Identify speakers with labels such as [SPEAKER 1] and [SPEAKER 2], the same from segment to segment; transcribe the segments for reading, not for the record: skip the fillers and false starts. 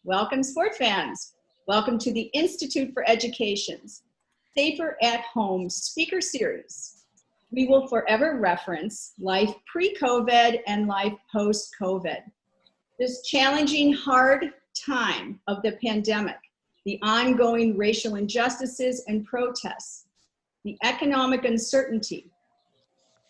[SPEAKER 1] Welcome, sport fans. Welcome to the Institute for Education's Safer at Home speaker series. We will forever reference life pre-COVID and life post-COVID. This challenging, hard time of the pandemic, the ongoing racial injustices and protests, the economic uncertainty.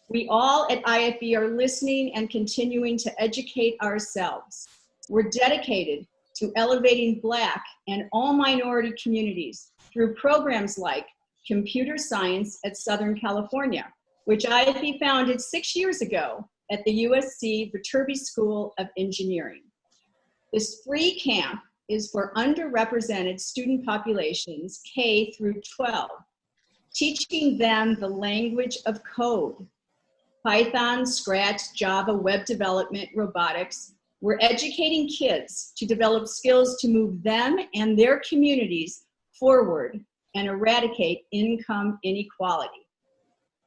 [SPEAKER 1] We all at IFE are listening and continuing to educate ourselves. We're dedicated to elevating Black and all minority communities through programs like Computer Science at Southern California, which IFE founded 6 years ago at the USC Viterbi School of Engineering. This free camp is for underrepresented student populations K through 12, teaching them the language of code, Python, Scratch, Java, web development, robotics. We're educating kids to develop skills to move them and their communities forward and eradicate income inequality.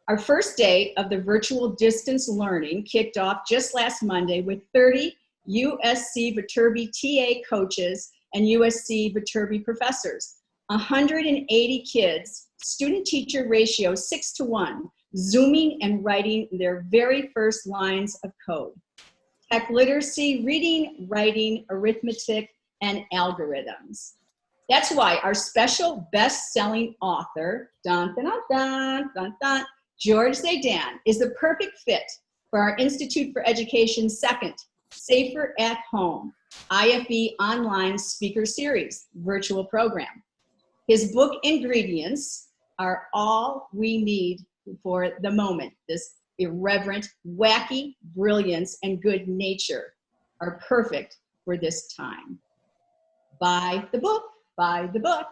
[SPEAKER 1] Our first day of the virtual distance learning kicked off just last Monday with 30 USC Viterbi TA coaches and USC Viterbi professors. 180 kids, student-teacher ratio 6:1, Zooming and writing their very first lines of code. Tech literacy, reading, writing, arithmetic, and algorithms. That's why our special best-selling author, George Zaidan, is the perfect fit for our Institute for Education's second Safer at Home IFE online speaker series virtual program. His book ingredients are all we need for the moment. This irreverent, wacky brilliance and good nature are perfect for this time. Buy the book, buy the book.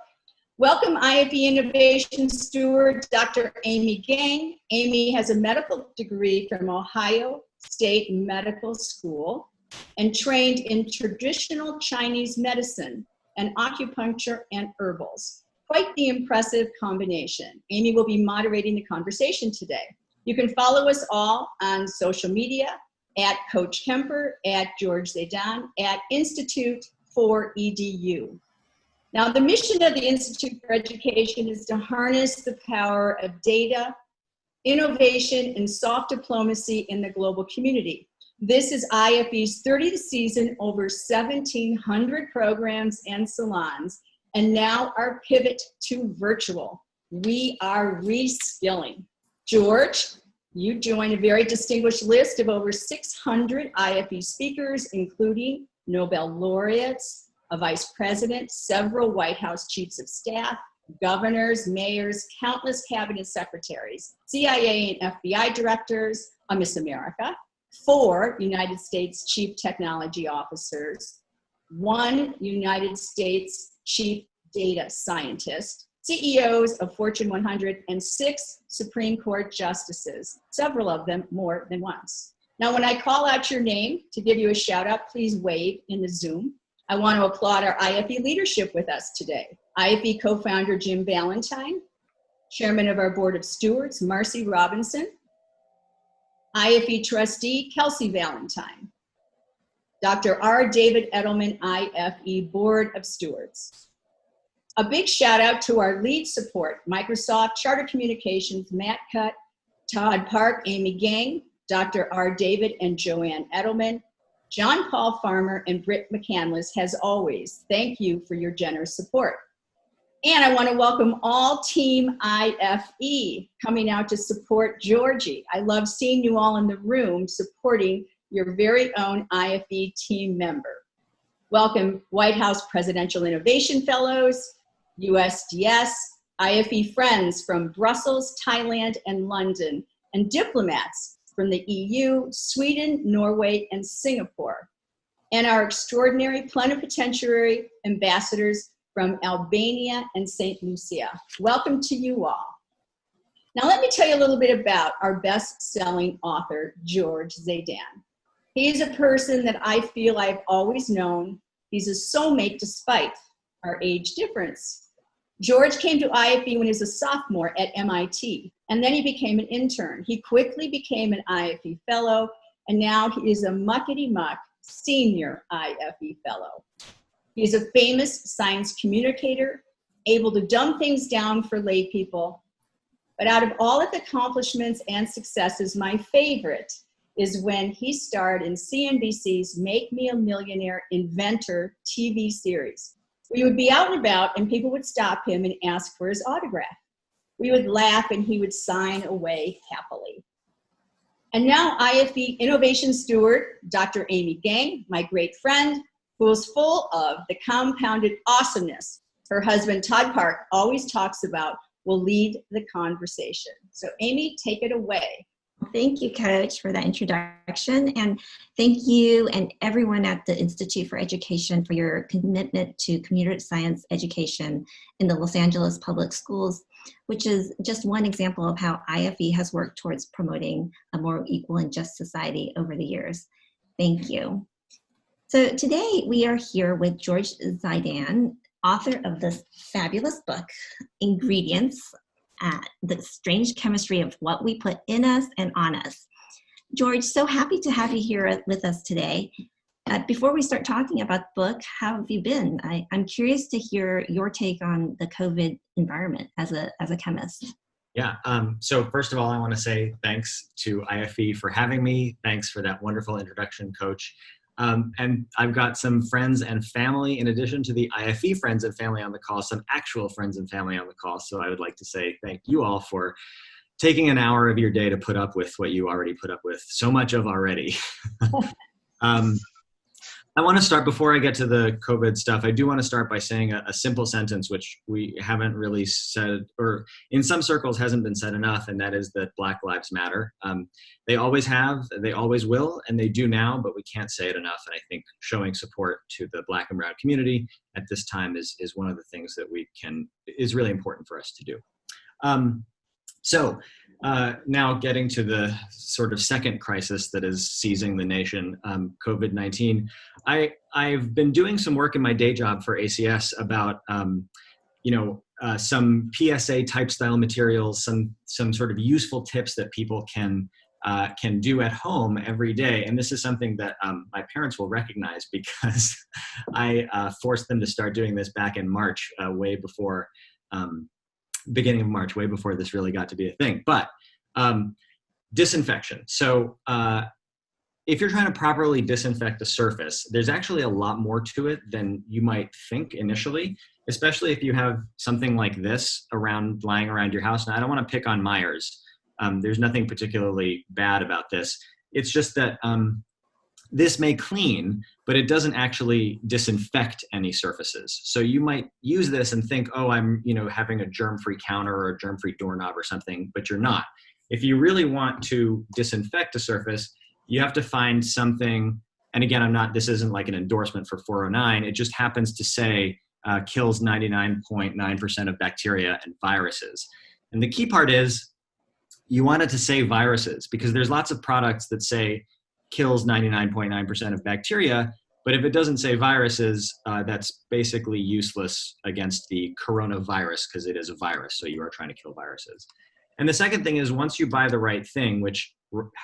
[SPEAKER 1] Welcome IFE Innovation Steward, Dr. Amy Geng. Amy has a medical degree from Ohio State Medical School and trained in traditional Chinese medicine and acupuncture and herbals. Quite the impressive combination. Amy will be moderating the conversation today. You can follow us all on social media at Coach Kemper, at George Zaidan, at Institute for EDU. Now, the mission of the Institute for Education is to harness the power of data, innovation, and soft diplomacy in the global community. This is IFE's 30th season, over 1,700 programs and salons, and now our pivot to virtual. We are reskilling. George, you join a very distinguished list of over 600 IFE speakers, including Nobel laureates, a vice president, several White House chiefs of staff, governors, mayors, countless cabinet secretaries, CIA and FBI directors, a Miss America, 4 United States chief technology officers, 1 United States chief data scientist, CEOs of Fortune 100, and 6 Supreme Court justices, several of them more than once. Now, when I call out your name to give you a shout out, please wave in the Zoom. I want to applaud our IFE leadership with us today. IFE co-founder Jim Valentine, chairman of our board of stewards, Marcy Robinson, IFE trustee, Kelsey Valentine, Dr. R. David Edelman, IFE board of stewards. A big shout out to our lead support, Microsoft, Charter Communications, Matt Cutt, Todd Park, Amy Geng, Dr. R. David and Joanne Edelman, John Paul Farmer, and Britt McCandless. As always, thank you for your generous support. And I want to welcome all Team IFE coming out to support Georgie. I love seeing you all in the room supporting your very own IFE team member. Welcome White House Presidential Innovation Fellows, USDS, IFE friends from Brussels, Thailand, and London, and diplomats from the EU, Sweden, Norway, and Singapore, and our extraordinary plenipotentiary ambassadors from Albania and St. Lucia. Welcome to you all. Now let me tell you a little bit about our best-selling author, George Zaidan. He's a person that I feel I've always known. He's a soulmate despite our age difference. George came to IFE when he was a sophomore at MIT, and then he became an intern. He quickly became an IFE fellow, and now he is a muckety-muck senior IFE fellow. He's a famous science communicator, able to dumb things down for lay people. But out of all of the accomplishments and successes, my favorite is when he starred in CNBC's Make Me a Millionaire Inventor TV series. We would be out and about and people would stop him and ask for his autograph. We would laugh and he would sign away happily. And now IFE Innovation Steward, Dr. Amy Geng, my great friend, who is full of the compounded awesomeness her husband, Todd Park, always talks about, will lead the conversation. So Amy, take it away.
[SPEAKER 2] Thank you, Coach, for that introduction. And thank you and everyone at the Institute for Education for your commitment to computer science education in the Los Angeles Public Schools, which is just one example of how IFE has worked towards promoting a more equal and just society over the years. Thank you. So today we are here with George Zaidan, author of this fabulous book, Ingredients, The Strange Chemistry of What We Put in Us and on Us. George, so happy to have you here with us today. Before we start talking about the book, how have you been? I'm curious to hear your take on the COVID environment as a chemist.
[SPEAKER 3] Yeah, so first of all, I want to say thanks to IFE for having me. Thanks for that wonderful introduction, Coach. And I've got some friends and family, in addition to the IFE friends and family on the call, some actual friends and family on the call. So I would like to say thank you all for taking an hour of your day to put up with what you already put up with so much of already. I want to start, before I get to the COVID stuff, I do want to start by saying a simple sentence, which we haven't really said, or in some circles hasn't been said enough, and that is that Black Lives Matter. They always have, they always will, and they do now, but we can't say it enough. And I think showing support to the Black and Brown community at this time is one of the things that is really important for us to do. Now getting to the sort of second crisis that is seizing the nation, COVID-19. I've been doing some work in my day job for ACS about, some PSA type style materials, some sort of useful tips that people can do at home every day. And this is something that my parents will recognize, because I forced them to start doing this back in March, beginning of March, way before this really got to be a thing. But disinfection. So if you're trying to properly disinfect a surface, there's actually a lot more to it than you might think initially, especially if you have something like this lying around your house. Now, I don't want to pick on Myers. There's nothing particularly bad about this. It's just that this may clean, but it doesn't actually disinfect any surfaces. So you might use this and think, oh, I'm having a germ-free counter or a germ-free doorknob or something, but you're not. If you really want to disinfect a surface, you have to find something, and again, this isn't like an endorsement for 409, it just happens to say kills 99.9% of bacteria and viruses. And the key part is you want it to say viruses, because there's lots of products that say kills 99.9% of bacteria, but if it doesn't say viruses, that's basically useless against the coronavirus, because it is a virus, so you are trying to kill viruses. And the second thing is, once you buy the right thing, which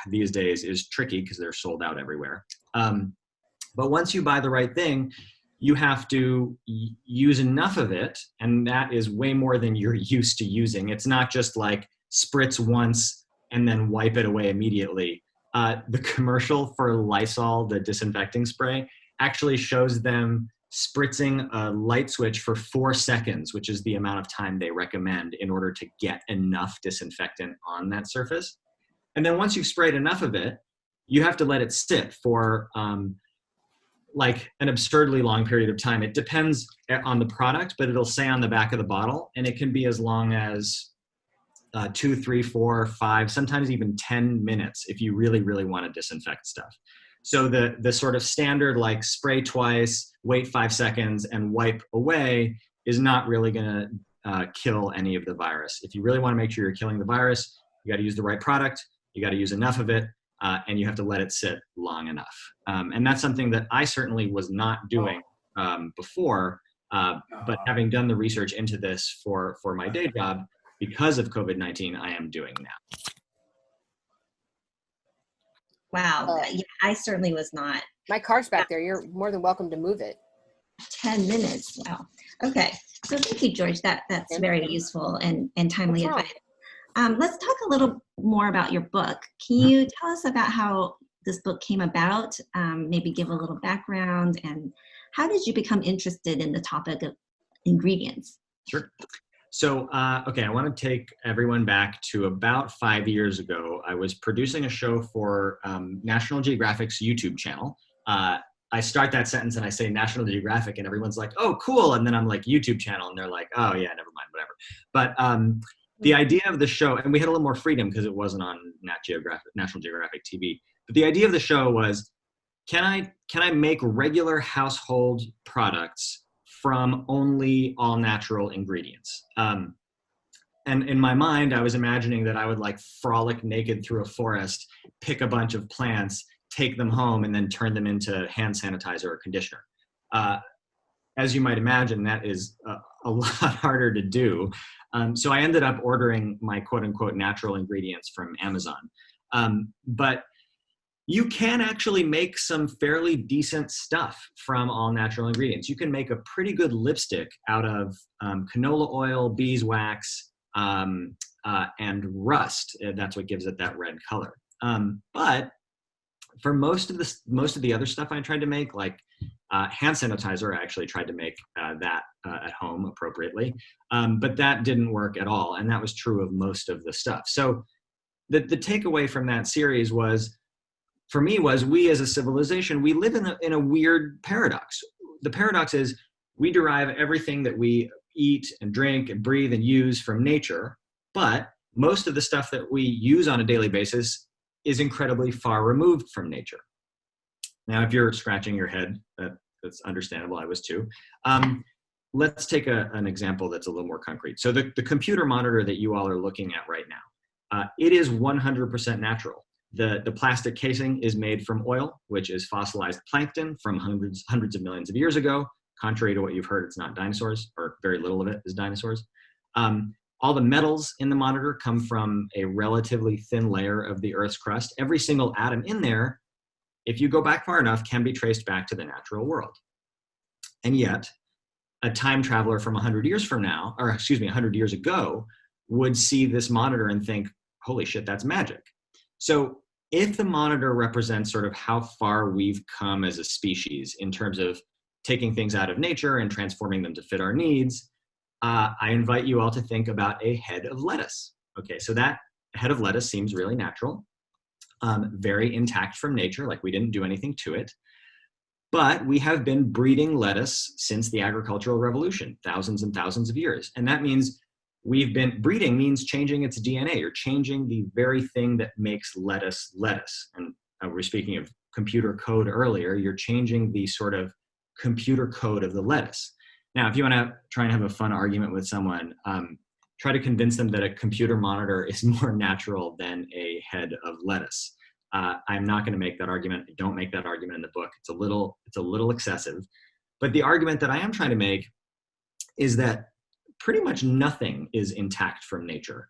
[SPEAKER 3] these days is tricky because they're sold out everywhere, but once you buy the right thing, you have to use enough of it, and that is way more than you're used to using. It's not just like spritz once and then wipe it away immediately. The commercial for Lysol, the disinfecting spray, actually shows them spritzing a light switch for 4 seconds, which is the amount of time they recommend in order to get enough disinfectant on that surface. And then once you've sprayed enough of it, you have to let it sit for like an absurdly long period of time. It depends on the product, but it'll say on the back of the bottle, and it can be as long as 2, 3, 4, 5, sometimes even 10 minutes if you really, really want to disinfect stuff. So the sort of standard, like spray twice, wait 5 seconds, and wipe away is not really going to kill any of the virus. If you really want to make sure you're killing the virus, you got to use the right product, you got to use enough of it, and you have to let it sit long enough. And that's something that I certainly was not doing before, but having done the research into this for my day job, because of COVID-19, I am doing now.
[SPEAKER 2] Wow, yeah, I certainly was not.
[SPEAKER 4] My car's back there. You're more than welcome to move it.
[SPEAKER 2] 10 minutes. Wow. Okay. So thank you, George. That's very useful and timely advice. Let's talk a little more about your book. Can you tell us about how this book came about? Maybe give a little background, and how did you become interested in the topic of ingredients?
[SPEAKER 3] Sure. So, okay, I want to take everyone back to about 5 years ago. I was producing a show for National Geographic's YouTube channel. I start that sentence and I say National Geographic, and everyone's like, oh, cool. And then I'm like, YouTube channel. And they're like, oh, yeah, never mind, whatever. But the idea of the show, and we had a little more freedom because it wasn't on National Geographic TV. But the idea of the show was, can I make regular household products from only all natural ingredients? And in my mind, I was imagining that I would like frolic naked through a forest, pick a bunch of plants, take them home, and then turn them into hand sanitizer or conditioner. As you might imagine, that is a lot harder to do. So I ended up ordering my quote unquote natural ingredients from Amazon. But you can actually make some fairly decent stuff from all natural ingredients. You can make a pretty good lipstick out of canola oil, beeswax, and rust. That's what gives it that red color. But for most of the other stuff I tried to make, like hand sanitizer, I actually tried to make that at home appropriately, but that didn't work at all, and that was true of most of the stuff. So the takeaway from that series was, for me, was we as a civilization, we live in a weird paradox. The paradox is we derive everything that we eat and drink and breathe and use from nature, but most of the stuff that we use on a daily basis is incredibly far removed from nature. Now, if you're scratching your head, that's understandable. I was too. Let's take an example that's a little more concrete. So the computer monitor that you all are looking at right now, it is 100% natural. The plastic casing is made from oil, which is fossilized plankton from hundreds of millions of years ago. Contrary to what you've heard, it's not dinosaurs, or very little of it is dinosaurs. All the metals in the monitor come from a relatively thin layer of the Earth's crust. Every single atom in there, if you go back far enough, can be traced back to the natural world. And yet, a time traveler from 100 years from now, or excuse me, 100 years ago, would see this monitor and think, holy shit, that's magic. So if the monitor represents sort of how far we've come as a species in terms of taking things out of nature and transforming them to fit our needs, I invite you all to think about a head of lettuce. Okay, so that head of lettuce seems really natural, very intact from nature, like we didn't do anything to it. But we have been breeding lettuce since the agricultural revolution, thousands and thousands of years. And that means breeding means changing its DNA. You're changing the very thing that makes lettuce lettuce. And we were speaking of computer code earlier. You're changing the sort of computer code of the lettuce. Now, if you want to try and have a fun argument with someone, try to convince them that a computer monitor is more natural than a head of lettuce. I'm not going to make that argument. I don't make that argument in the book. It's a little excessive. But the argument that I am trying to make is that pretty much nothing is intact from nature.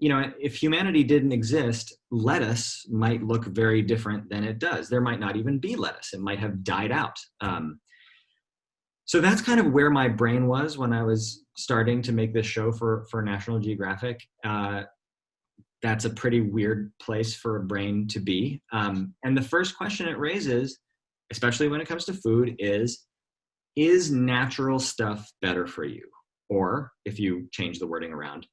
[SPEAKER 3] If humanity didn't exist, lettuce might look very different than it does. There might not even be lettuce. It might have died out. So that's kind of where my brain was when I was starting to make this show for National Geographic. That's a pretty weird place for a brain to be. And the first question it raises, especially when it comes to food, is natural stuff better for you? Or if you change the wording around,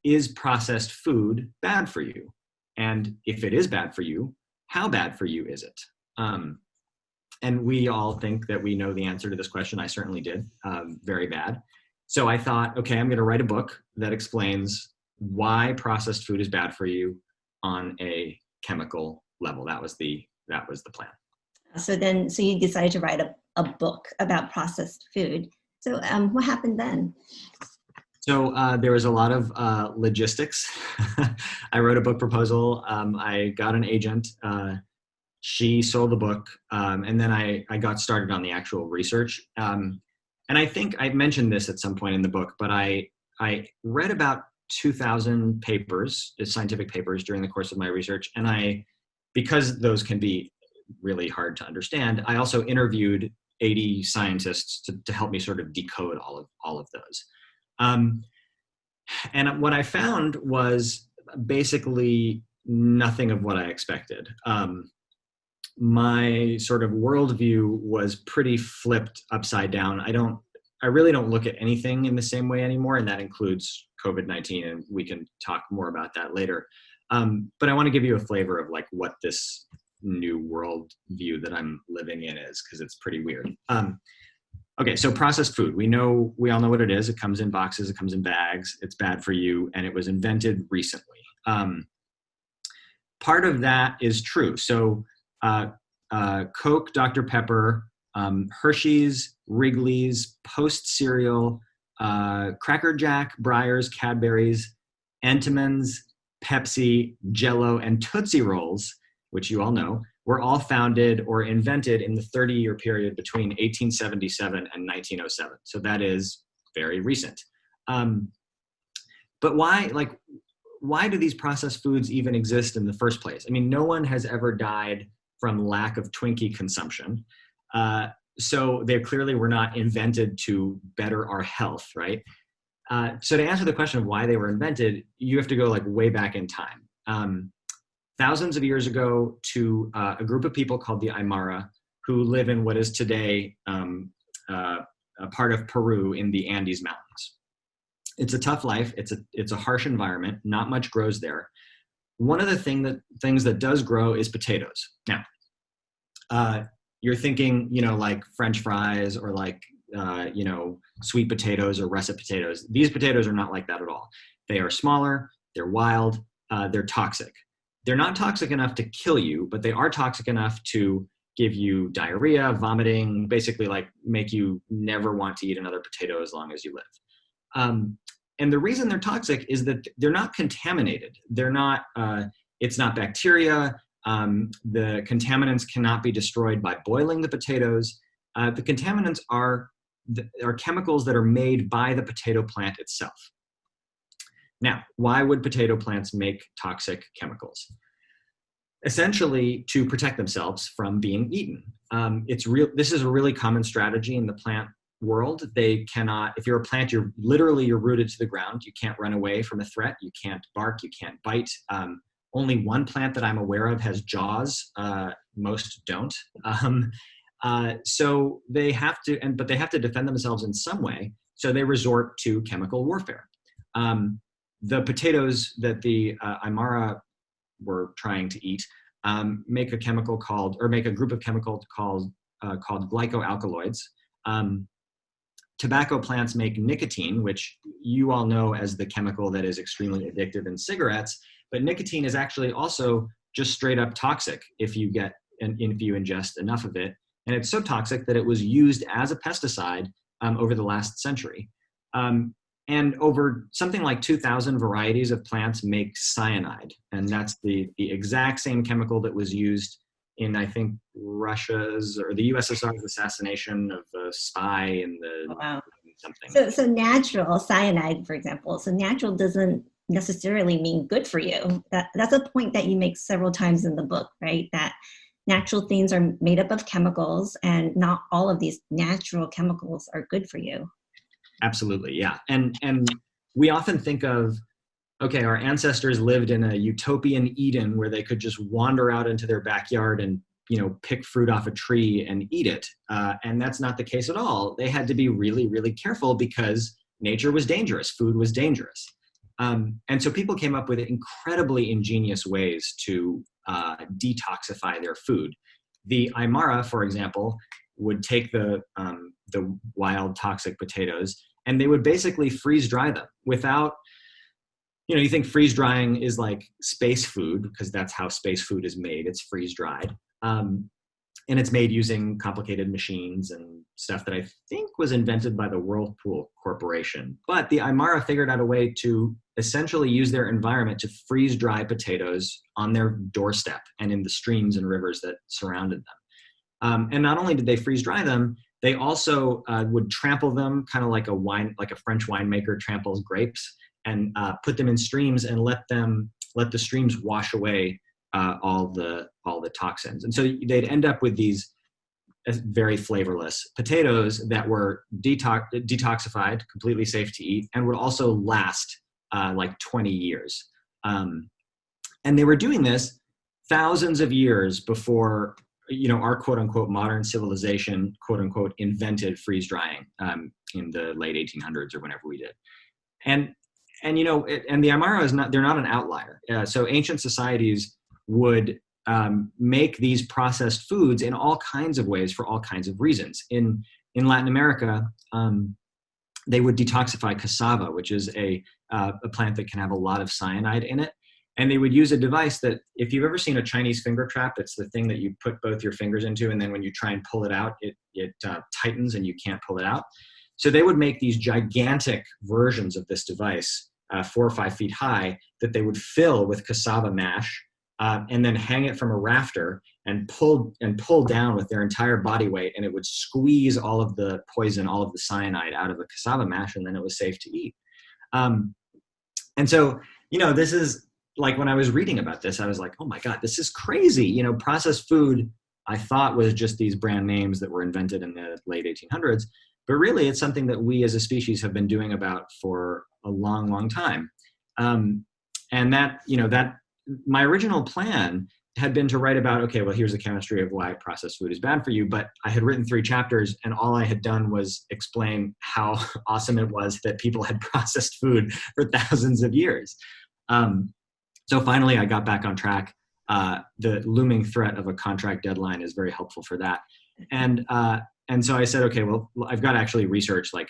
[SPEAKER 3] is processed food bad for you? And if it is bad for you, how bad for you is it? And we all think that we know the answer to this question. I certainly did, very bad. So I thought, okay, I'm gonna write a book that explains why processed food is bad for you on a chemical level. That was the plan. So
[SPEAKER 2] you decided to write a book about processed food. So what happened then?
[SPEAKER 3] So there was a lot of logistics. I wrote a book proposal. I got an agent. She sold the book. And then I got started on the actual research. And I think I mentioned this at some point in the book, but I read about 2,000 papers, scientific papers, during the course of my research. And because those can be really hard to understand, I also interviewed 80 scientists to help me sort of decode all of those. And what I found was basically nothing of what I expected. My sort of worldview was pretty flipped upside down. I really don't look at anything in the same way anymore, and that includes COVID-19, and we can talk more about that later. But I want to give you a flavor of like what this new world view that I'm living in is, because it's pretty weird. Okay, so processed food. We all know what it is. It comes in boxes, it comes in bags, it's bad for you, and it was invented recently. Part of that is true. So Coke, Dr. Pepper, Hershey's, Wrigley's, Post cereal, Cracker Jack, Breyers, Cadbury's, Entenmann's, Pepsi, Jell-O, and Tootsie Rolls, which you all know, were all founded or invented in the 30-year period between 1877 and 1907. So that is very recent. But why do these processed foods even exist in the first place? I mean, no one has ever died from lack of Twinkie consumption. So they clearly were not invented to better our health, right? So to answer the question of why they were invented, you have to go like way back in time. Thousands of years ago to a group of people called the Aymara, who live in what is today a part of Peru in the Andes Mountains. It's a tough life. It's a harsh environment. Not much grows there. One of the things that does grow is potatoes. Now, you're thinking, like French fries or like, sweet potatoes or russet potatoes. These potatoes are not like that at all. They are smaller, they're wild, they're toxic. They're not toxic enough to kill you, but they are toxic enough to give you diarrhea, vomiting, basically like make you never want to eat another potato as long as you live. And the reason they're toxic is that they're not contaminated. It's not bacteria. The contaminants cannot be destroyed by boiling the potatoes. The contaminants are chemicals that are made by the potato plant itself. Now, why would potato plants make toxic chemicals? Essentially, to protect themselves from being eaten. This is a really common strategy in the plant world. They cannot, if you're a plant, you're rooted to the ground. You can't run away from a threat. You can't bark. You can't bite. Only one plant that I'm aware of has jaws. Most don't. So they have to, but they have to defend themselves in some way. So they resort to chemical warfare. The potatoes that the Aymara were trying to eat make a group of chemicals called glycoalkaloids. Tobacco plants make nicotine, which you all know as the chemical that is extremely addictive in cigarettes. But nicotine is actually also just straight up toxic if you ingest enough of it. And it's so toxic that it was used as a pesticide over the last century. And over something like 2,000 varieties of plants make cyanide. And that's the exact same chemical that was used in, I think, Russia's or the USSR's assassination of a spy in the something.
[SPEAKER 2] So natural cyanide, for example. So natural doesn't necessarily mean good for you. That's a point that you make several times in the book, right? That natural things are made up of chemicals, and not all of these natural chemicals are good for you.
[SPEAKER 3] Absolutely, yeah. And we often think of, okay, our ancestors lived in a utopian Eden where they could just wander out into their backyard and, pick fruit off a tree and eat it. And that's not the case at all. They had to be really, really careful because nature was dangerous. Food was dangerous. And so people came up with incredibly ingenious ways to detoxify their food. The Aymara, for example, would take the wild toxic potatoes, and they would basically freeze dry them without, you think freeze drying is like space food because that's how space food is made. It's freeze dried. And it's made using complicated machines and stuff that I think was invented by the Whirlpool Corporation. But the Aymara figured out a way to essentially use their environment to freeze dry potatoes on their doorstep and in the streams and rivers that surrounded them. And not only did they freeze dry them, they also would trample them, kind of like a French winemaker tramples grapes, and put them in streams and let the streams wash away all the toxins. And so they'd end up with these very flavorless, potatoes that were detoxified, completely safe to eat, and would also last like 20 years. And they were doing this thousands of years before, our quote unquote modern civilization, quote unquote, invented freeze drying in the late 1800s or whenever we did. And the Aymara they're not an outlier. So ancient societies would make these processed foods in all kinds of ways for all kinds of reasons. In Latin America, they would detoxify cassava, which is a plant that can have a lot of cyanide in it. And they would use a device that, if you've ever seen a Chinese finger trap, it's the thing that you put both your fingers into, and then when you try and pull it out, it tightens and you can't pull it out. So they would make these gigantic versions of this device, 4 or 5 feet high, that they would fill with cassava mash, and then hang it from a rafter and pull down with their entire body weight, and it would squeeze all of the poison, all of the cyanide out of the cassava mash, and then it was safe to eat. And so, this is like, when I was reading about this, I was like, oh my God, this is crazy. Processed food, I thought, was just these brand names that were invented in the late 1800s, but really it's something that we as a species have been doing about for a long, long time. And that my original plan had been to write about, okay, well, here's the chemistry of why processed food is bad for you. But I had written 3 chapters, and all I had done was explain how awesome it was that people had processed food for thousands of years. So finally, I got back on track. The looming threat of a contract deadline is very helpful for that. And so I said, okay, well, I've got to actually research, like,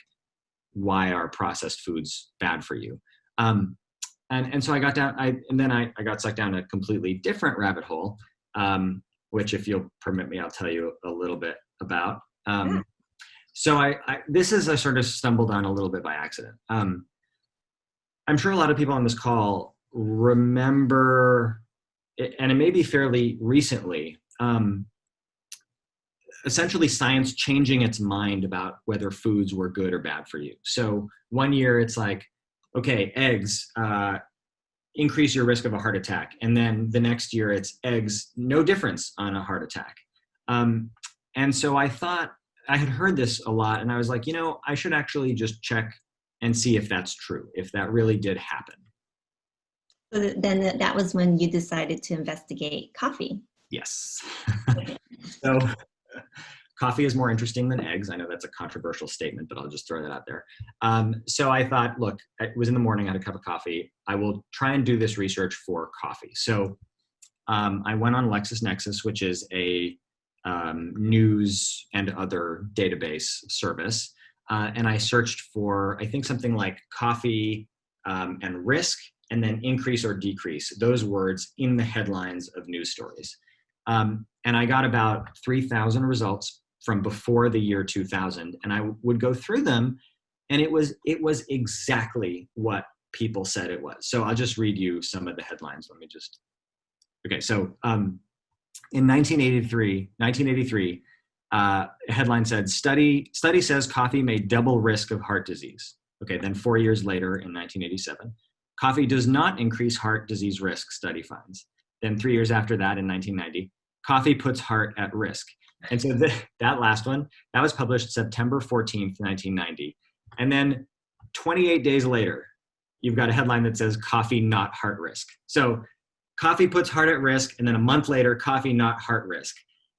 [SPEAKER 3] why are processed foods bad for you? And so I got down, I got sucked down a completely different rabbit hole, which, if you'll permit me, I'll tell you a little bit about. So this is, I sort of stumbled on a little bit by accident. I'm sure a lot of people on this call remember, and it may be fairly recently, essentially science changing its mind about whether foods were good or bad for you. So one year it's like, okay, eggs increase your risk of a heart attack. And then the next year it's eggs, no difference on a heart attack. And so I thought, I had heard this a lot, and I was like, I should actually just check and see if that's true, if that really did happen.
[SPEAKER 2] So then that was when you decided to investigate coffee.
[SPEAKER 3] Yes. So coffee is more interesting than eggs. I know that's a controversial statement, but I'll just throw that out there. So I thought, look, it was in the morning, I had a cup of coffee. I will try and do this research for coffee. So I went on LexisNexis, which is a news and other database service. And I searched for, I think, something like coffee and risk, and then increase or decrease, those words in the headlines of news stories. And I got about 3,000 results from before the year 2000. And I would go through them, and it was exactly what people said it was. So I'll just read you some of the headlines. Okay, so in 1983, a headline said, study says coffee may double risk of heart disease. Okay, then 4 years later, in 1987, coffee does not increase heart disease risk, study finds. Then 3 years after that, in 1990, coffee puts heart at risk. And so that last one, that was published September 14th, 1990. And then 28 days later, you've got a headline that says coffee not heart risk. So coffee puts heart at risk, and then a month later, coffee not heart risk.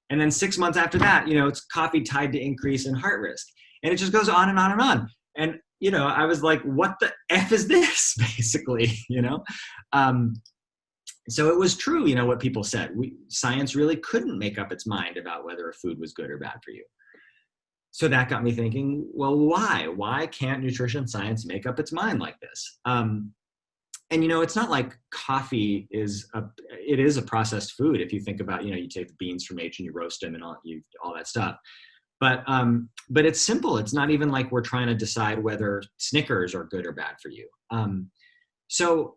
[SPEAKER 3] And then 6 months after that, it's coffee tied to increase in heart risk. And it just goes on and on and on. And I was like, what the F is this, basically, So it was true, what people said. Science really couldn't make up its mind about whether a food was good or bad for you. So that got me thinking, well, why? Why can't nutrition science make up its mind like this? And, it's not like coffee is a processed food. If you think about, you take the beans from H and you roast them and all that stuff. But it's simple. It's not even like we're trying to decide whether Snickers are good or bad for you. So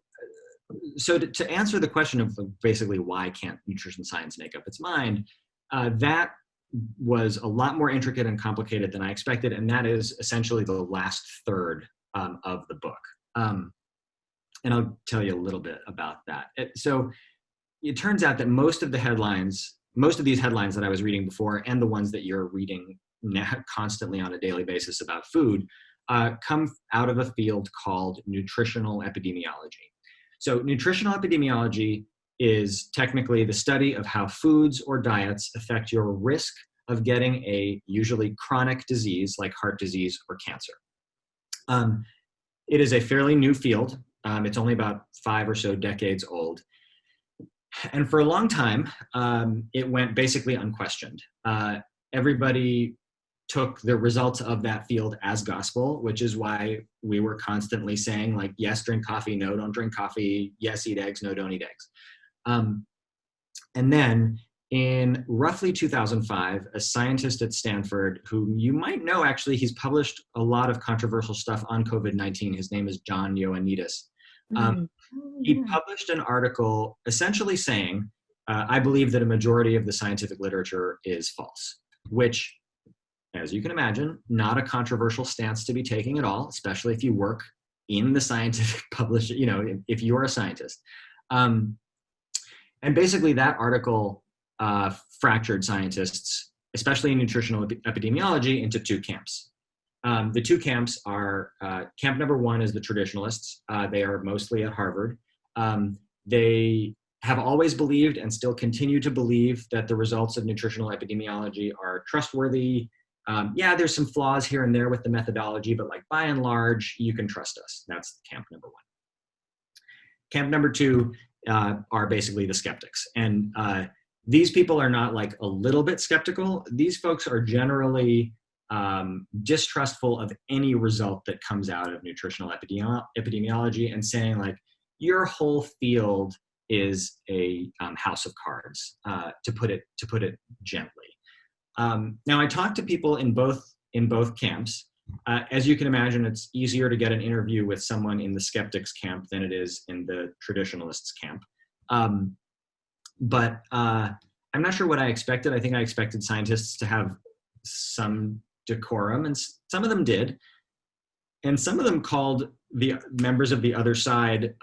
[SPEAKER 3] to answer the question of basically why can't nutrition science make up its mind, that was a lot more intricate and complicated than I expected. And that is essentially the last third of the book. And I'll tell you a little bit about that. So it turns out that most of the headlines most of these headlines that I was reading before and the ones that you're reading now constantly on a daily basis about food come out of a field called nutritional epidemiology. So nutritional epidemiology is technically the study of how foods or diets affect your risk of getting a usually chronic disease like heart disease or cancer. It is a fairly new field. It's only about 5 or so decades old. And for a long time, it went basically unquestioned. Everybody took the results of that field as gospel, which is why we were constantly saying, like, yes, drink coffee, no, don't drink coffee, yes, eat eggs, no, don't eat eggs. And then in roughly 2005, a scientist at Stanford, who you might know, actually, he's published a lot of controversial stuff on COVID-19. His name is John Ioannidis. He published an article essentially saying, I believe that a majority of the scientific literature is false, which, as you can imagine, not a controversial stance to be taking at all, especially if you work in the scientific publishing, you know, if you're a scientist. And basically that article fractured scientists, especially in nutritional epidemiology, into two camps. The two camps are, camp number one is the traditionalists. They are mostly at Harvard. They have always believed and still continue to believe that the results of nutritional epidemiology are trustworthy. Yeah, there's some flaws here and there with the methodology, but like by and large, you can trust us. That's camp number one. Camp number two are basically the skeptics. And these people are not like a little bit skeptical. These folks are generally distrustful of any result that comes out of nutritional epidemiology and saying like, your whole field is a house of cards, to put it gently. Now, I talked to people in both camps. As you can imagine, it's easier to get an interview with someone in the skeptics camp than it is in the traditionalists camp. But I'm not sure what I expected. I think I expected scientists to have some decorum, and some of them did. And some of them called the members of the other side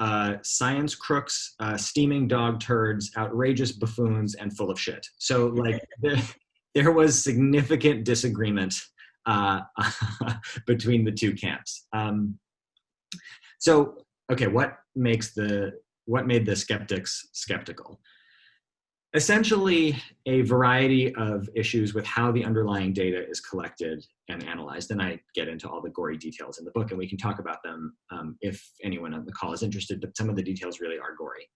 [SPEAKER 3] science crooks, steaming dog turds, outrageous buffoons, and full of shit. So like there was significant disagreement between the two camps. So, okay, what made the skeptics skeptical? Essentially, a variety of issues with how the underlying data is collected and analyzed. And I get into all the gory details in the book, and we can talk about them if anyone on the call is interested, but some of the details really are gory.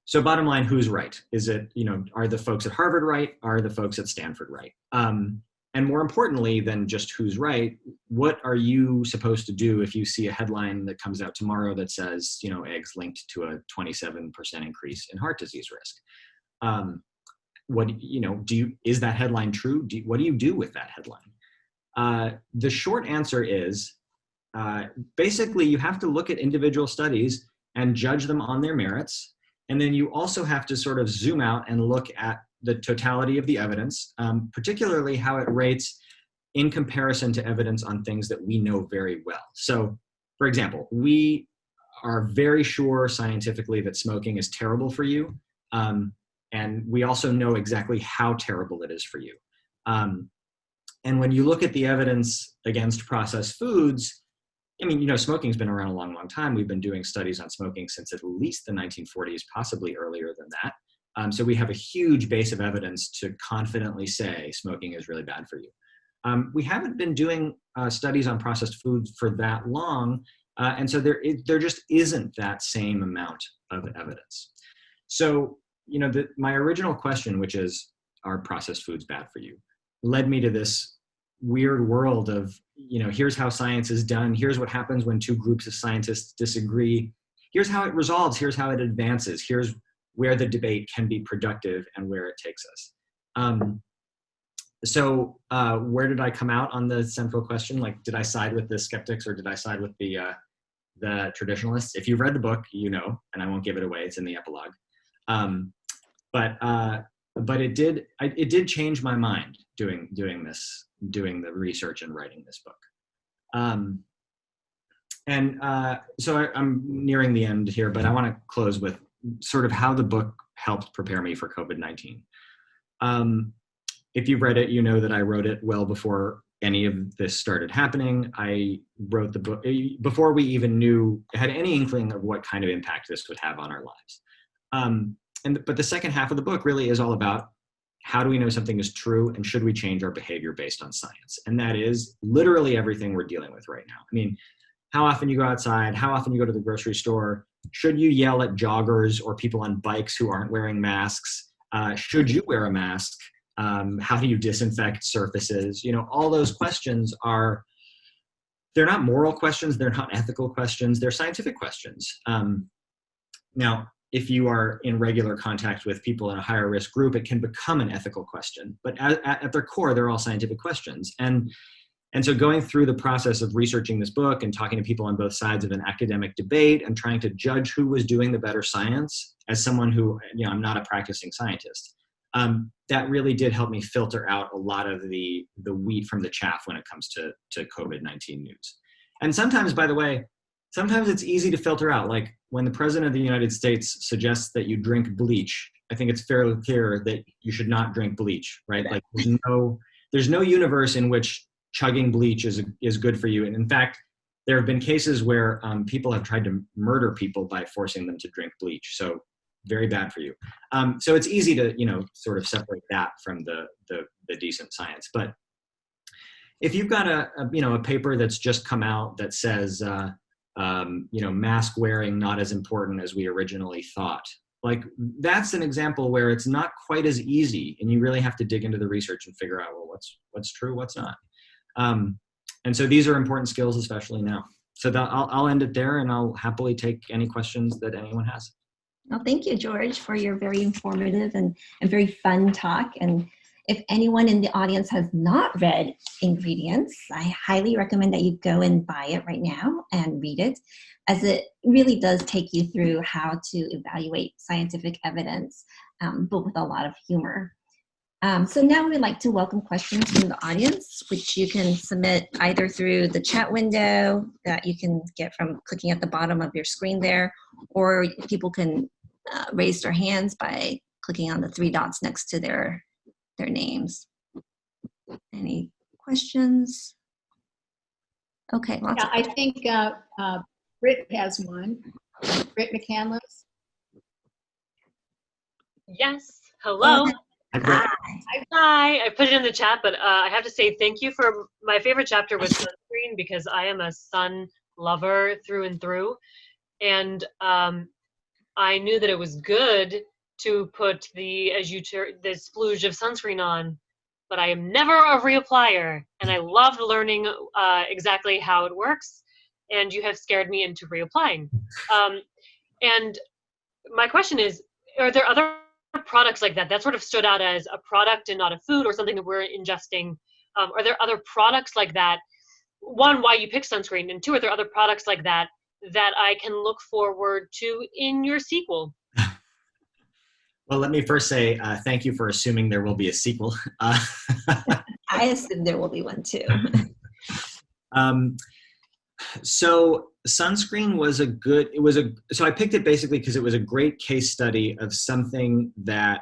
[SPEAKER 3] So bottom line, who's right? Is it, are the folks at Harvard right? Are the folks at Stanford right? And more importantly than just who's right, what are you supposed to do if you see a headline that comes out tomorrow that says, eggs linked to a 27% increase in heart disease risk? Is that headline true? What do you do with that headline? The short answer is, basically you have to look at individual studies and judge them on their merits. And then you also have to sort of zoom out and look at the totality of the evidence, particularly how it rates in comparison to evidence on things that we know very well. So, for example, we are very sure scientifically that smoking is terrible for you, and we also know exactly how terrible it is for you. And when you look at the evidence against processed foods, smoking's been around a long, long time. We've been doing studies on smoking since at least the 1940s, possibly earlier than that. So we have a huge base of evidence to confidently say smoking is really bad for you. We haven't been doing studies on processed foods for that long, and so there just isn't that same amount of evidence. So, my original question, which is, are processed foods bad for you, led me to this weird world of, here's how science is done. Here's what happens when two groups of scientists disagree. Here's how it resolves. Here's how it advances. Here's where the debate can be productive and where it takes us. So where did I come out on the central question? Like, did I side with the skeptics or did I side with the traditionalists? If you've read the book, and I won't give it away. It's in the epilogue. But it did change my mind doing the research and writing this book. So I'm nearing the end here, but I want to close with sort of how the book helped prepare me for COVID-19. If you've read it, you know that I wrote it well before any of this started happening. I wrote the book before we even had any inkling of what kind of impact this would have on our lives. But the second half of the book really is all about how do we know something is true and should we change our behavior based on science? And that is literally everything we're dealing with right now. I mean, how often you go outside, how often you go to the grocery store, should you yell at joggers or people on bikes who aren't wearing masks? Should you wear a mask? How do you disinfect surfaces? You know, all those questions they're not moral questions, they're not ethical questions, they're scientific questions. Now, if you are in regular contact with people in a higher risk group, it can become an ethical question. But at their core, they're all scientific questions. And so going through the process of researching this book and talking to people on both sides of an academic debate and trying to judge who was doing the better science, as someone who, you know, I'm not a practicing scientist, that really did help me filter out a lot of the wheat from the chaff when it comes to COVID-19 news. And sometimes, by the way, sometimes it's easy to filter out. Like when the president of the United States suggests that you drink bleach, I think it's fairly clear that you should not drink bleach, right? Like there's no universe in which chugging bleach is good for you. And in fact, there have been cases where people have tried to murder people by forcing them to drink bleach. So very bad for you. So it's easy to, you know, sort of separate that from the decent science. But if you've got a paper that's just come out that says, mask wearing not as important as we originally thought, like that's an example where it's not quite as easy, and you really have to dig into the research and figure out, well, what's true, what's not. And so these are important skills, especially now. So I'll end it there, and I'll happily take any questions that anyone has.
[SPEAKER 2] Well, thank you, George, for your very informative and very fun talk. And if anyone in the audience has not read Ingredients, I highly recommend that you go and buy it right now and read it, as it really does take you through how to evaluate scientific evidence, but with a lot of humor. So now we'd like to welcome questions from the audience, which you can submit either through the chat window that you can get from clicking at the bottom of your screen there, or people can raise their hands by clicking on the three dots next to their names. Any questions? Okay.
[SPEAKER 1] Yeah, I think Britt has one. Britt McCandless.
[SPEAKER 4] Yes. Hello.
[SPEAKER 2] Hi.
[SPEAKER 4] Hi. I put it in the chat, but I have to say thank you for my favorite chapter was Sunscreen, because I am a sun lover through and through. And I knew that it was good to put the splooge of sunscreen on, but I am never a reapplier, and I loved learning exactly how it works, and you have scared me into reapplying. And my question is, are there other products like that sort of stood out as a product and not a food, or something that we're ingesting? Are there other products like that? One, why you picked sunscreen, and two, are there other products like that I can look forward to in your sequel?
[SPEAKER 3] Well, let me first say thank you for assuming there will be a sequel.
[SPEAKER 2] I assume there will be one too.
[SPEAKER 3] So Sunscreen so I picked it basically because it was a great case study of something that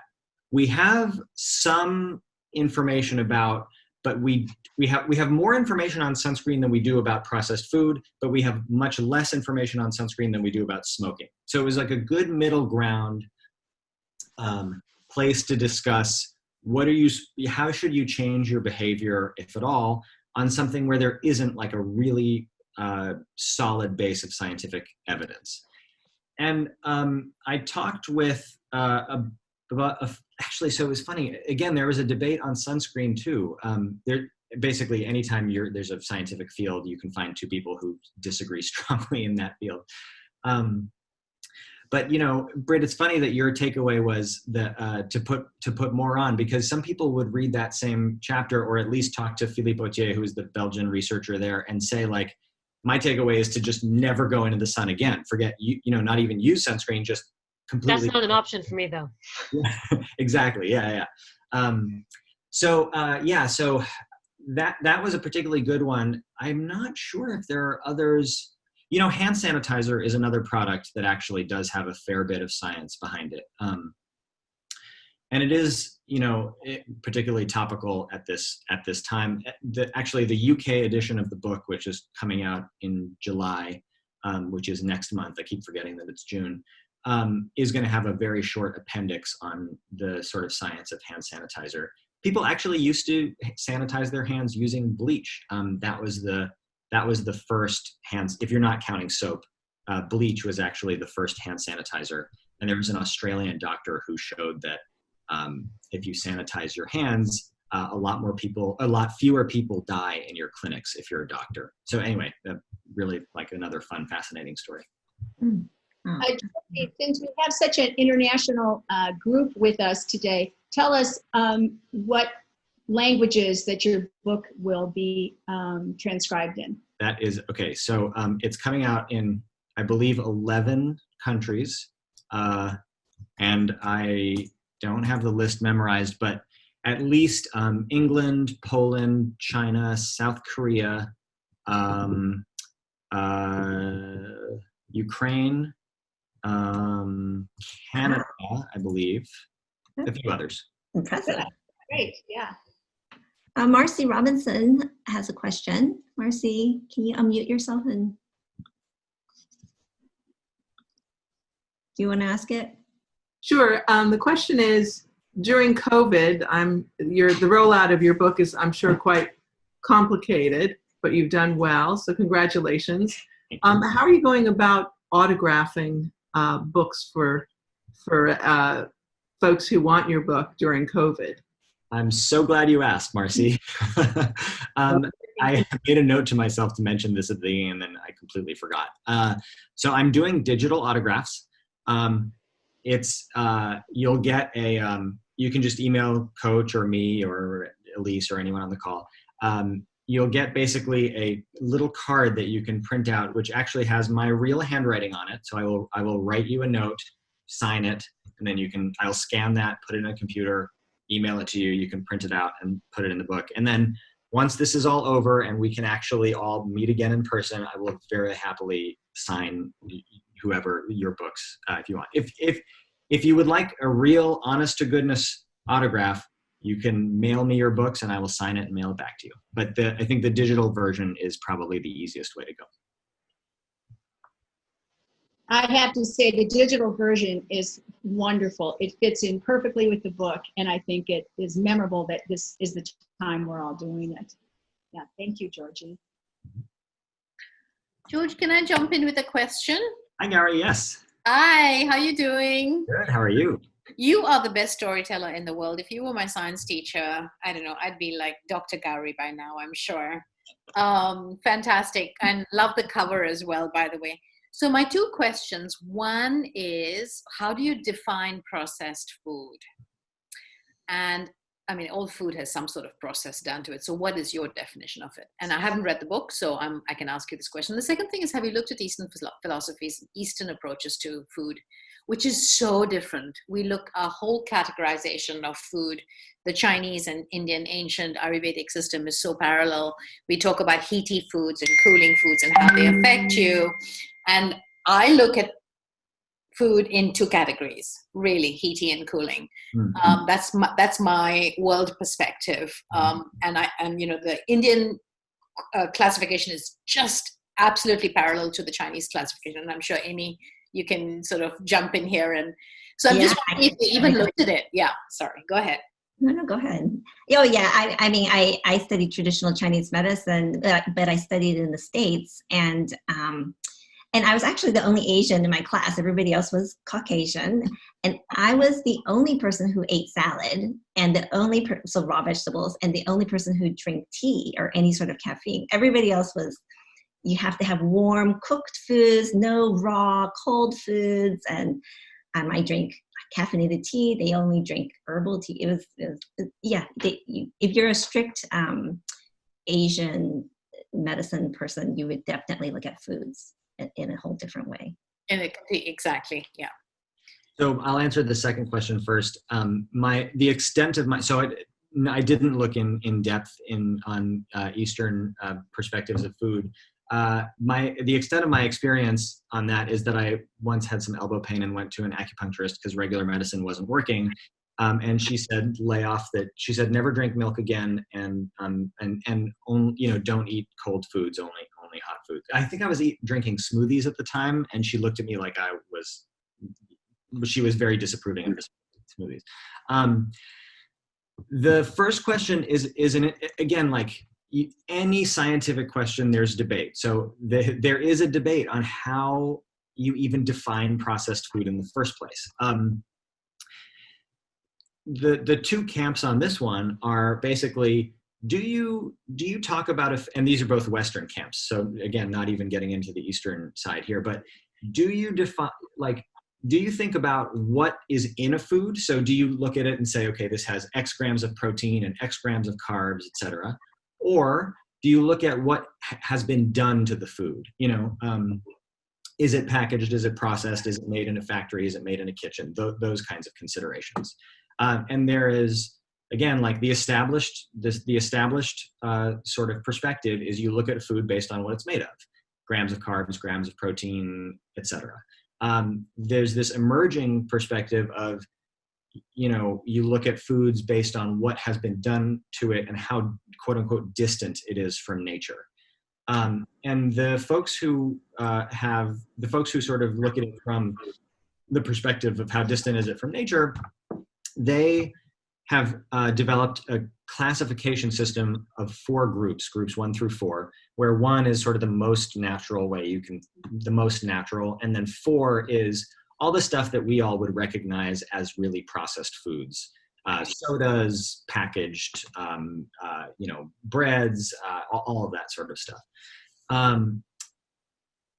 [SPEAKER 3] we have some information about, but we have more information on sunscreen than we do about processed food, but we have much less information on sunscreen than we do about smoking. So it was like a good middle ground place to discuss how should you change your behavior, if at all, on something where there isn't like a really solid base of scientific evidence. And I talked with actually, so it was funny. Again, there was a debate on sunscreen too. Basically, anytime there's a scientific field, you can find two people who disagree strongly in that field. But you know, Britt, it's funny that your takeaway was that to put more on, because some people would read that same chapter, or at least talk to Philippe Autier, who's the Belgian researcher there, and say like, my takeaway is to just never go into the sun again. Forget not even use sunscreen. Just completely.
[SPEAKER 4] That's not an option for me, though.
[SPEAKER 3] Exactly. Yeah. So that was a particularly good one. I'm not sure if there are others. Hand sanitizer is another product that actually does have a fair bit of science behind it. And it is, particularly topical at this time. Actually, the UK edition of the book, which is coming out in July, which is next month, I keep forgetting that it's June, is going to have a very short appendix on the sort of science of hand sanitizer. People actually used to sanitize their hands using bleach. That was the first hands, if you're not counting soap, bleach was actually the first hand sanitizer. And there was an Australian doctor who showed that if you sanitize your hands, a lot fewer people die in your clinics if you're a doctor. So anyway, really like another fun, fascinating story.
[SPEAKER 2] Mm. Oh.
[SPEAKER 1] Since we have such an international group with us today, tell us what languages that your book will be transcribed in.
[SPEAKER 3] That is, okay, so it's coming out in, I believe, 11 countries. And I don't have the list memorized, but at least England, Poland, China, South Korea, Ukraine, Canada, I believe, a few others.
[SPEAKER 2] Impressive.
[SPEAKER 1] Great, yeah.
[SPEAKER 2] Marcy Robinson has a question. Marcy, can you unmute yourself and do you want to ask it?
[SPEAKER 5] Sure. The question is, during COVID, the rollout of your book is, I'm sure, quite complicated, but you've done well, so congratulations. How are you going about autographing books for folks who want your book during COVID?
[SPEAKER 3] I'm so glad you asked, Marcy. I made a note to myself to mention this at the beginning, and then I completely forgot. So I'm doing digital autographs. You'll get you can just email Coach or me or Elise or anyone on the call. You'll get basically a little card that you can print out, which actually has my real handwriting on it. So I will write you a note, sign it, and then I'll scan that, put it in a computer, email it to you. You can print it out and put it in the book. And then once this is all over and we can actually all meet again in person, I will very happily sign whoever your books if you want. If you would like a real honest to goodness autograph, you can mail me your books and I will sign it and mail it back to you. But I think the digital version is probably the easiest way to go.
[SPEAKER 1] I have to say the digital version is wonderful. It fits in perfectly with the book, and I think it is memorable that this is the time we're all doing it. Yeah, thank you, Georgie.
[SPEAKER 6] George, can I jump in with a question?
[SPEAKER 3] Hi, Gary, yes.
[SPEAKER 6] Hi, how you doing?
[SPEAKER 3] Good, how are you?
[SPEAKER 6] You are the best storyteller in the world. If you were my science teacher, I don't know, I'd be like Dr. Gowrie by now, I'm sure. Fantastic, and love the cover as well, by the way. So my two questions, one is, how do you define processed food? And I mean, all food has some sort of process done to it. So what is your definition of it? And I haven't read the book, so I can ask you this question. The second thing is, have you looked at Eastern philosophies, Eastern approaches to food, which is so different? We look at a whole categorization of food. The Chinese and Indian ancient Ayurvedic system is so parallel. We talk about heaty foods and cooling foods and how they affect you. And I look at food in two categories, really, heaty and cooling. Mm-hmm. That's my world perspective. And the Indian classification is just absolutely parallel to the Chinese classification. And I'm sure Amy, you can sort of jump in here. And so I'm just wondering if you even looked at it. Yeah, sorry, go ahead.
[SPEAKER 2] No, go ahead. Oh, yeah. I studied traditional Chinese medicine, but I studied in the States, and I was actually the only Asian in my class. Everybody else was Caucasian, and I was the only person who ate salad, and the only so raw vegetables, and the only person who drank tea or any sort of caffeine. Everybody else was, you have to have warm cooked foods, no raw cold foods, and I drink caffeinated tea. They only drink herbal tea. If you're a strict Asian medicine person, you would definitely look at foods in a whole different way.
[SPEAKER 6] Exactly, yeah.
[SPEAKER 3] So I'll answer the second question first. The extent of I didn't look in depth on Eastern perspectives of food. The extent of my experience on that is that I once had some elbow pain and went to an acupuncturist because regular medicine wasn't working. And she said, lay off that. She said, never drink milk again, and only, you know, don't eat cold foods, only hot foods. I think I was drinking smoothies at the time, and she looked at me like she was very disapproving of the smoothies. The first question is again, like any scientific question, there's debate. So there is a debate on how you even define processed food in the first place. The two camps on this one are basically, do you talk about and these are both Western camps, so again, not even getting into the Eastern side here, but do you think about what is in a food? So do you look at it and say, okay, this has X grams of protein and X grams of carbs, etc., or do you look at what has been done to the food? You know, is it packaged? Is it processed? Is it made in a factory? Is it made in a kitchen? Those kinds of considerations. And there is, again, like the established sort of perspective is you look at food based on what it's made of, grams of carbs, grams of protein, etc. There's this emerging perspective of, you know, you look at foods based on what has been done to it and how quote unquote distant it is from nature. And the folks who sort of look at it from the perspective of how distant is it from nature, they have developed a classification system of 4 groups 1 through 4, where 1 is sort of the most natural way and then 4 is all the stuff that we all would recognize as really processed foods. Sodas, packaged, you know, breads, all of that sort of stuff. And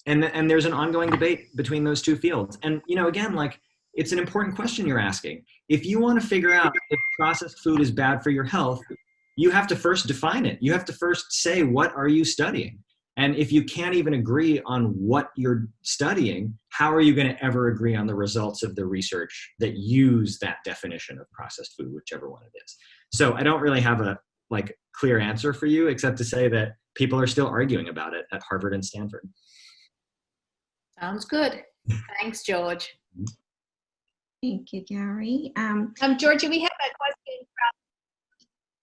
[SPEAKER 3] there's an ongoing debate between those two fields. And, you know, again, like, it's an important question you're asking. If you want to figure out if processed food is bad for your health, you have to first define it. You have to first say, what are you studying? And if you can't even agree on what you're studying, how are you going to ever agree on the results of the research that use that definition of processed food, whichever one it is? So I don't really have a clear answer for you, except to say that people are still arguing about it at Harvard and Stanford.
[SPEAKER 6] Sounds good. Thanks, George.
[SPEAKER 2] Thank you, Gary.
[SPEAKER 1] Georgia, we have a question from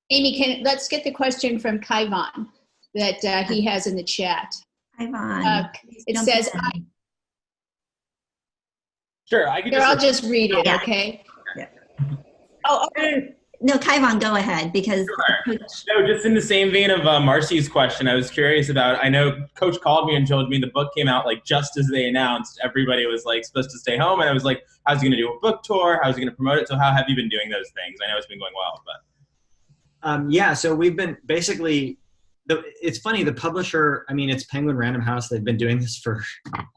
[SPEAKER 1] Amy. Let's get the question from Kaivan that he has in the chat.
[SPEAKER 2] Kaivan.
[SPEAKER 1] It says,
[SPEAKER 7] Sure, I can
[SPEAKER 1] I'll just read it,
[SPEAKER 2] yeah.
[SPEAKER 1] Okay?
[SPEAKER 2] Yeah.
[SPEAKER 1] Oh,
[SPEAKER 2] no, Kaivan, go ahead, because
[SPEAKER 7] sure. No, just in the same vein of Marcy's question, I was curious about, I know Coach called me and told me the book came out like just as they announced. Everybody was like supposed to stay home, and I was like, how's he going to do a book tour? How's he going to promote it? So how have you been doing those things? I know it's been going well, but.
[SPEAKER 3] Yeah, so we've been basically, it's funny, the publisher, I mean, it's Penguin Random House. They've been doing this for,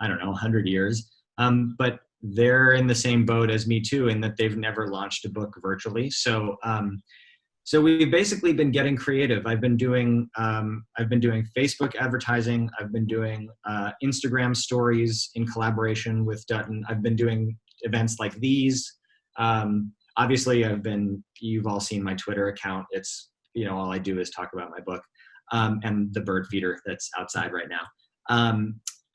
[SPEAKER 3] I don't know, 100 years. But they're in the same boat as me too, in that they've never launched a book virtually. So, so we've basically been getting creative. I've been doing Facebook advertising. I've been doing Instagram stories in collaboration with Dutton. I've been doing events like these. Obviously, you've all seen my Twitter account. It's, you know, all I do is talk about my book and the bird feeder that's outside right now.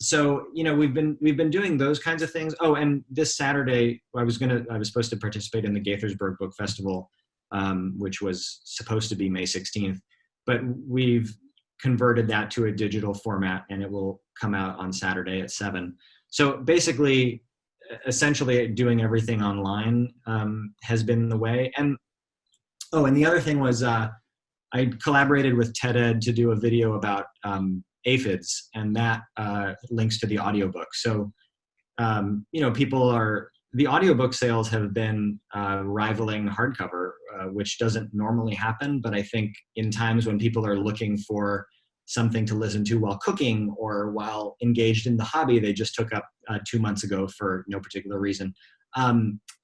[SPEAKER 3] So, you know, we've been doing those kinds of things. Oh, and this Saturday, I was supposed to participate in the Gaithersburg Book Festival, which was supposed to be May 16th, but we've converted that to a digital format, and it will come out on Saturday at 7. So basically, essentially doing everything online has been the way. And the other thing was I collaborated with TED-Ed to do a video about aphids, and that links to the audiobook. So, you know, the audiobook sales have been rivaling hardcover, which doesn't normally happen. But I think in times when people are looking for something to listen to while cooking or while engaged in the hobby they just took up 2 months ago for no particular reason,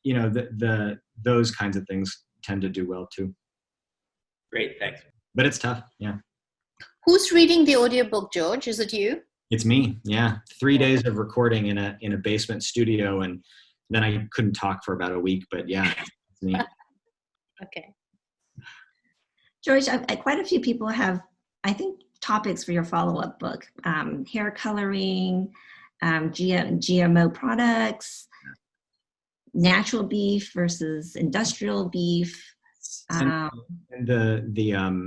[SPEAKER 3] you know, those kinds of things tend to do well too.
[SPEAKER 7] Great, thanks.
[SPEAKER 3] But it's tough, yeah.
[SPEAKER 6] Who's reading the audiobook, George? Is it you?
[SPEAKER 3] It's me, yeah. 3 days of recording in a basement studio, and then I couldn't talk for about a week, but yeah, it's me.
[SPEAKER 6] Okay.
[SPEAKER 2] George, quite a few people have, I think, topics for your follow-up book. Hair coloring, GMO products. natural beef versus industrial beef.
[SPEAKER 3] And the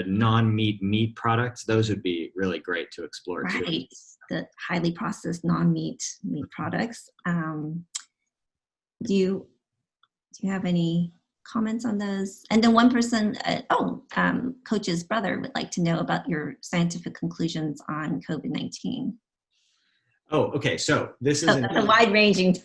[SPEAKER 3] non-meat meat products, those would be really great to explore too.
[SPEAKER 2] Right, the highly processed non-meat meat products. Do you have any comments on those? And then one person, Coach's brother would like to know about your scientific conclusions on COVID-19.
[SPEAKER 3] Oh, okay. So this is
[SPEAKER 2] a wide-ranging.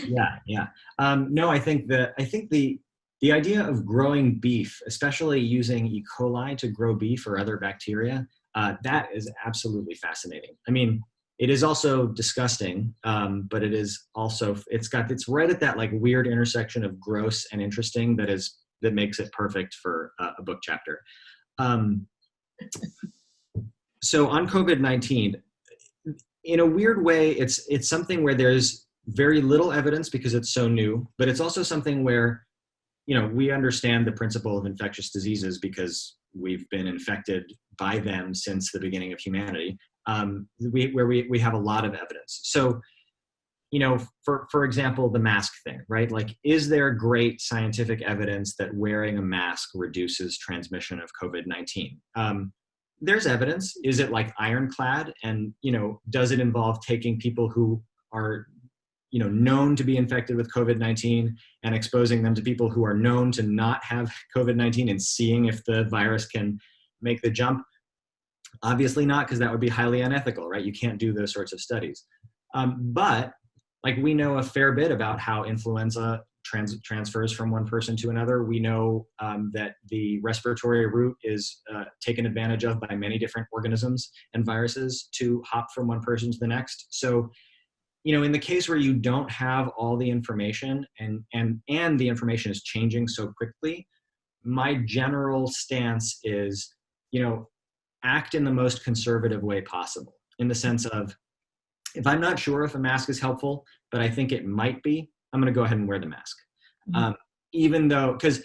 [SPEAKER 3] Yeah. No, I think the idea of growing beef, especially using E. coli to grow beef or other bacteria, that is absolutely fascinating. I mean, it is also disgusting, but it is also, it's right at that like weird intersection of gross and interesting that makes it perfect for a book chapter. So on COVID-19, in a weird way, it's something where there's very little evidence because it's so new, but it's also something where, we understand the principle of infectious diseases because we've been infected by them since the beginning of humanity. We have a lot of evidence. So, for example, the mask thing, right? Like, is there great scientific evidence that wearing a mask reduces transmission of COVID-19? There's evidence. Is it like ironclad? And, does it involve taking people who are, known to be infected with COVID-19 and exposing them to people who are known to not have COVID-19 and seeing if the virus can make the jump? Obviously not, because that would be highly unethical, right? You can't do those sorts of studies. But like, we know a fair bit about how influenza transfers from one person to another. We know that the respiratory route is taken advantage of by many different organisms and viruses to hop from one person to the next. So, in the case where you don't have all the information and the information is changing so quickly, my general stance is, act in the most conservative way possible, in the sense of, if I'm not sure if a mask is helpful, but I think it might be, I'm going to go ahead and wear the mask. Mm-hmm. Even though, because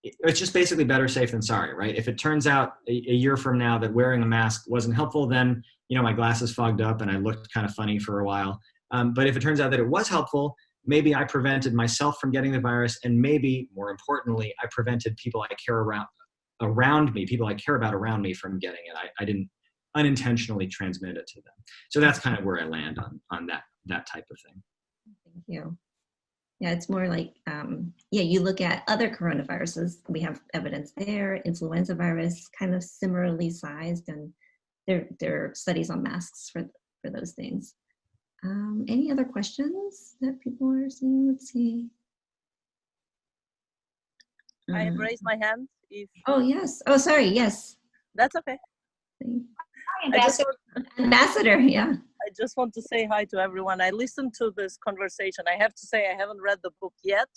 [SPEAKER 3] it's just basically better safe than sorry, right? If it turns out a year from now that wearing a mask wasn't helpful, then, my glasses fogged up and I looked kind of funny for a while. But if it turns out that it was helpful, maybe I prevented myself from getting the virus, and maybe, more importantly, I prevented people I care around me, people I care about around me, from getting it. I didn't unintentionally transmit it to them. So that's kind of where I land on that type of thing.
[SPEAKER 2] Thank you. Yeah, it's more like, you look at other coronaviruses, we have evidence there, influenza virus, kind of similarly sized, and there are studies on masks for those things. Any other questions that people are seeing? Let's see.
[SPEAKER 8] I have raised my hand.
[SPEAKER 2] Oh, yes. Oh, sorry. Yes.
[SPEAKER 8] That's okay.
[SPEAKER 1] Hi, Ambassador.
[SPEAKER 2] Ambassador, yeah.
[SPEAKER 8] I just want to say hi to everyone. I listened to this conversation. I have to say I haven't read the book yet,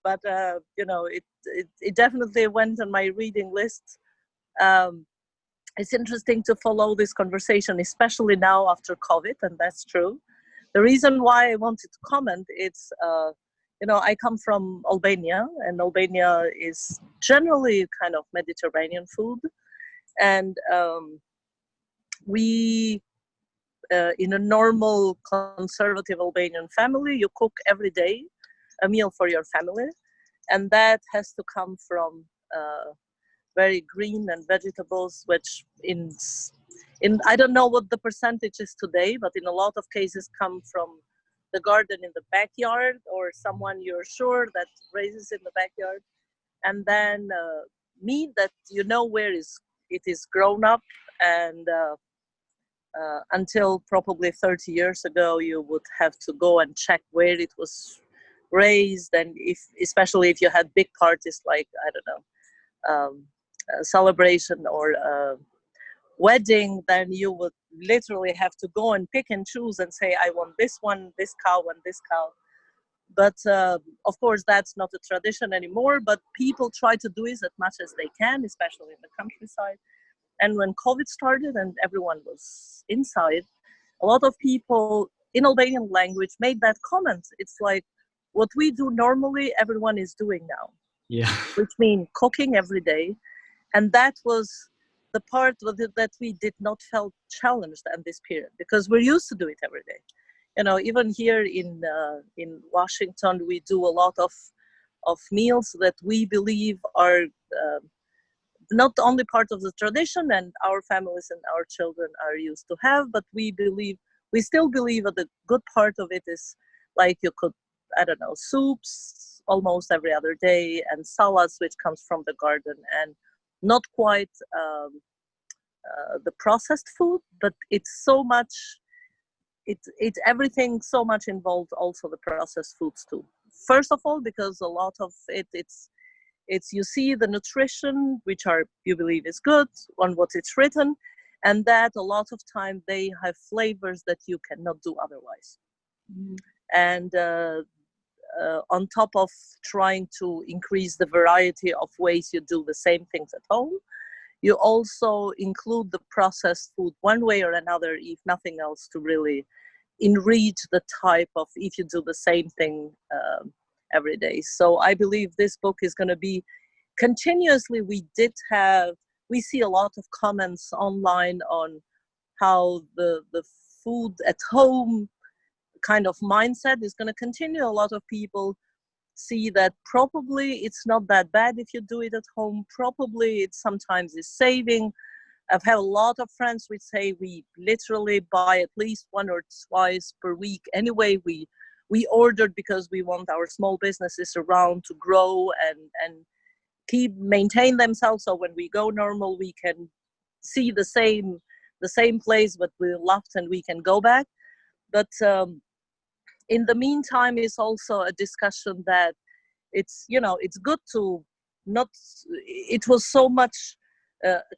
[SPEAKER 8] but it definitely went on my reading list. It's interesting to follow this conversation, especially now after COVID, and that's true. The reason why I wanted to comment, it's, I come from Albania, and Albania is generally kind of Mediterranean food. And we, in a normal conservative Albanian family, you cook every day a meal for your family. And that has to come from very green and vegetables, which in I don't know what the percentage is today, but in a lot of cases come from the garden in the backyard, or someone you're sure that raises in the backyard. And then meat that where it is grown up, and until probably 30 years ago, you would have to go and check where it was raised, and especially if you had big parties like, I don't know, a celebration or a wedding, then you would literally have to go and pick and choose and say, I want this one, this cow, and this cow. But of course, that's not a tradition anymore, but people try to do it as much as they can, especially in the countryside. And when COVID started and everyone was inside, a lot of people in Albanian language made that comment. It's like, what we do normally, everyone is doing now.
[SPEAKER 3] Yeah.
[SPEAKER 8] Which means cooking every day. And that was the part that we did not felt challenged in this period, because we're used to do it every day. even here in Washington, we do a lot of meals that we believe are not only part of the tradition and our families and our children are used to have, but we still believe that the good part of it is like you could, I don't know, soups almost every other day and salads which comes from the garden, and not quite the processed food, but it's so much, it's everything so much involved, also the processed foods too. First of all, because a lot of it's you see the nutrition, which you believe is good on what it's written, and that a lot of time they have flavors that you cannot do otherwise. And on top of trying to increase the variety of ways you do the same things at home, you also include the processed food one way or another, if nothing else, to really enrich the type of, if you do the same thing every day. So I believe this book is going to be continuously, we see a lot of comments online on how the food at home kind of mindset is going to continue. A lot of people see that probably it's not that bad if you do it at home. Probably it sometimes is saving. I've had a lot of friends which say we literally buy at least 1 or twice per week. Anyway, we ordered because we want our small businesses around to grow and maintain themselves. So when we go normal, we can see the same place, but we loved, and we can go back. But in the meantime, it's also a discussion that it's good to not. It was so much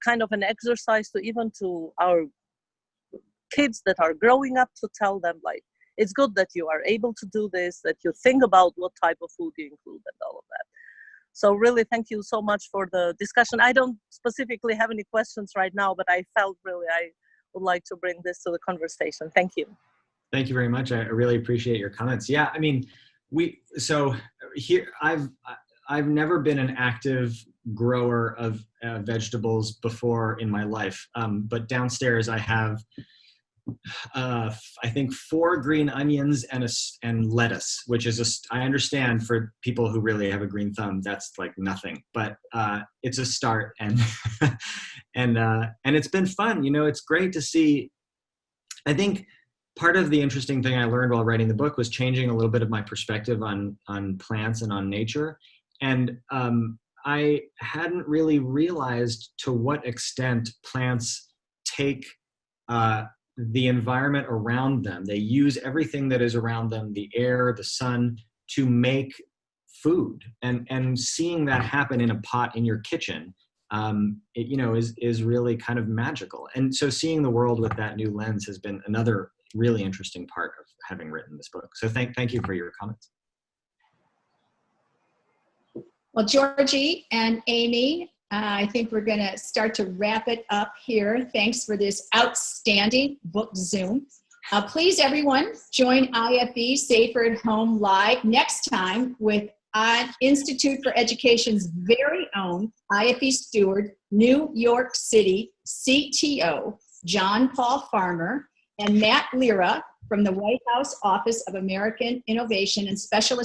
[SPEAKER 8] kind of an exercise to our kids that are growing up, to tell them, like, it's good that you are able to do this, that you think about what type of food you include and all of that. So really, thank you so much for the discussion. I don't specifically have any questions right now, but I felt really I would like to bring this to the conversation. Thank you.
[SPEAKER 3] Thank you very much. I really appreciate your comments. Yeah, I mean, I've never been an active grower of vegetables before in my life, but downstairs I have I think 4 green onions and lettuce, which is I understand for people who really have a green thumb, that's like nothing, but it's a start, and and it's been fun. It's great to see. I think part of the interesting thing I learned while writing the book was changing a little bit of my perspective on plants and on nature, and I hadn't really realized to what extent plants take the environment around them. They use everything that is around them, the air, the sun, to make food. And seeing that happen in a pot in your kitchen, is really kind of magical. And so seeing the world with that new lens has been another really interesting part of having written this book. So thank you for your comments.
[SPEAKER 1] Well, Georgie and Amy, I think we're going to start to wrap it up here. Thanks for this outstanding book Zoom. Please, everyone, join IFE Safer at Home Live next time with Institute for Education's very own IFE Steward, New York City CTO, John Paul Farmer, and Matt Lira from the White House Office of American Innovation and Special